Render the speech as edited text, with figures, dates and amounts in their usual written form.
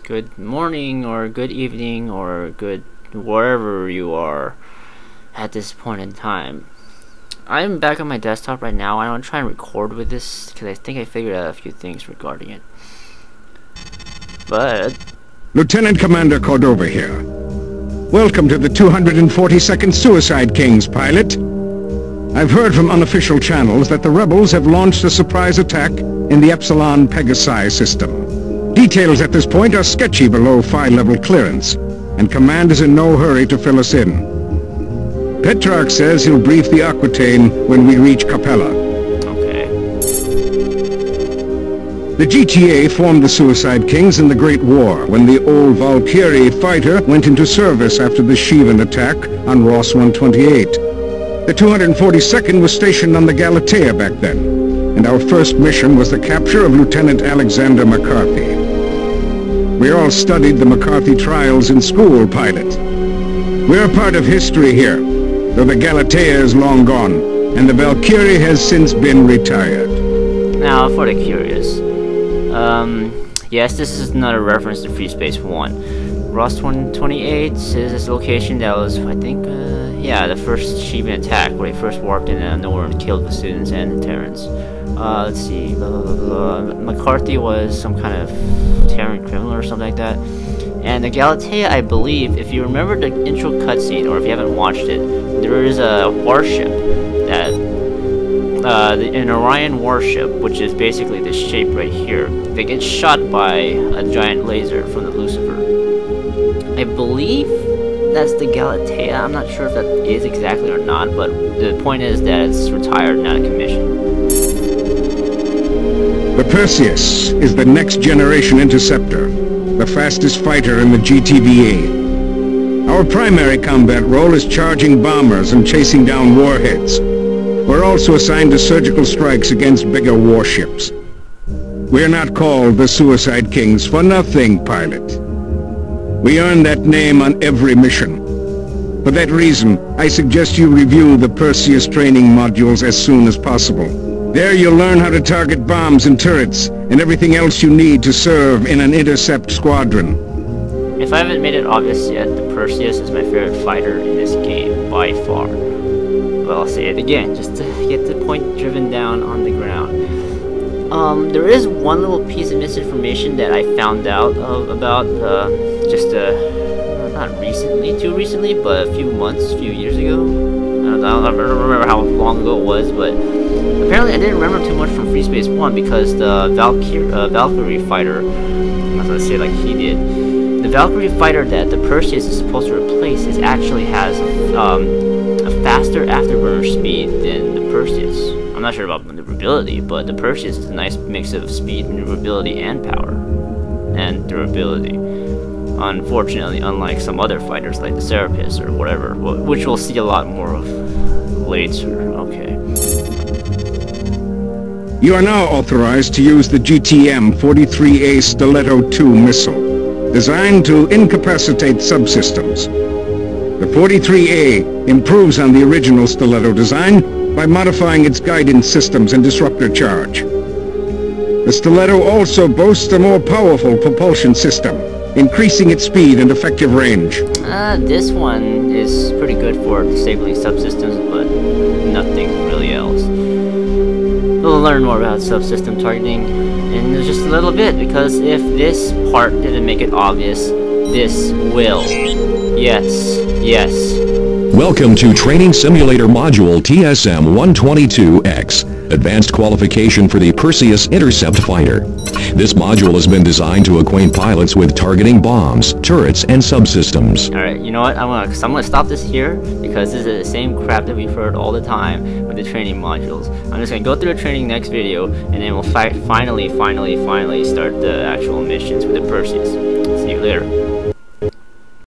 good morning or good evening or good wherever you are at this point in time. I'm back on my desktop right now. I want to try and record with this because I think I figured out a few things regarding it. But Lieutenant Commander Cordova here. Welcome to the 242nd Suicide Kings, pilot. I've heard from unofficial channels that the rebels have launched a surprise attack in the Epsilon Pegasi system. Details at this point are sketchy below phi-level clearance, and Command is in no hurry to fill us in. Petrarch says he'll brief the Aquitaine when we reach Capella. okay. The GTA formed the Suicide Kings in the Great War, when the old Valkyrie fighter went into service after the Shivan attack on Ross 128. The 242nd was stationed on the Galatea back then, and our first mission was the capture of Lieutenant Alexander McCarthy. We all studied the McCarthy trials in school, pilot. We're a part of history here, though the Galatea is long gone, and the Valkyrie has since been retired. Now, for the curious, yes, this is another reference to Freespace 1. Ross 128 is this location that was, I think, yeah, the first Shivan attack where they first warped in and nowhere and killed the students and the Terrans. Let's see, blah, blah, blah, blah. McCarthy was some kind of Terran criminal or something like that. And the Galatea, I believe, if you remember the intro cutscene, or if you haven't watched it, there is a warship that, an Orion warship, which is basically this shape right here, that gets shot by a giant laser from the Lucifer. I believe that's the Galatea. I'm not sure if that is exactly or not, but the point is that it's retired and out of commission. The Perseus is the next generation interceptor, the fastest fighter in the GTVA. Our primary combat role is charging bombers and chasing down warheads. We're also assigned to surgical strikes against bigger warships. We're not called the Suicide Kings for nothing, pilot. We earn that name on every mission. For that reason, I suggest you review the Perseus training modules as soon as possible. There you'll learn how to target bombs and turrets, and everything else you need to serve in an intercept squadron. If I haven't made it obvious yet, the Perseus is my favorite fighter in this game, by far. Well, I'll say it again, just to get the point driven down on the ground. There is one little piece of misinformation that I found out about, not recently, too recently, but a few years ago. I don't remember how long ago it was, but apparently I didn't remember too much from Freespace 1 because the Valkyrie fighter, I'm not going to say it like he did, the Valkyrie fighter that the Perseus is supposed to replace actually has a faster afterburner speed than the Perseus. I'm not sure about maneuverability, but the Perseus is a nice mix of speed, maneuverability, and power. And durability. Unfortunately, unlike some other fighters like the Serapis or whatever, which we'll see a lot more of later. Okay. You are now authorized to use the GTM-43A Stiletto II missile, designed to incapacitate subsystems. The 43A improves on the original Stiletto design by modifying its guidance systems and disruptor charge. The Stiletto also boasts a more powerful propulsion system, increasing its speed and effective range. This one is pretty good for disabling subsystems, but nothing really else. We'll learn more about subsystem targeting in just a little bit, because if this part didn't make it obvious, this will. Yes, yes. Welcome to Training Simulator Module TSM-122X, Advanced Qualification for the Perseus Intercept Fighter. This module has been designed to acquaint pilots with targeting bombs, turrets, and subsystems. Alright, you know what? I'm gonna stop this here, because this is the same crap that we've heard all the time with the training modules. I'm just gonna go through the training next video, and then we'll finally start the actual missions with the Perseus. See you later.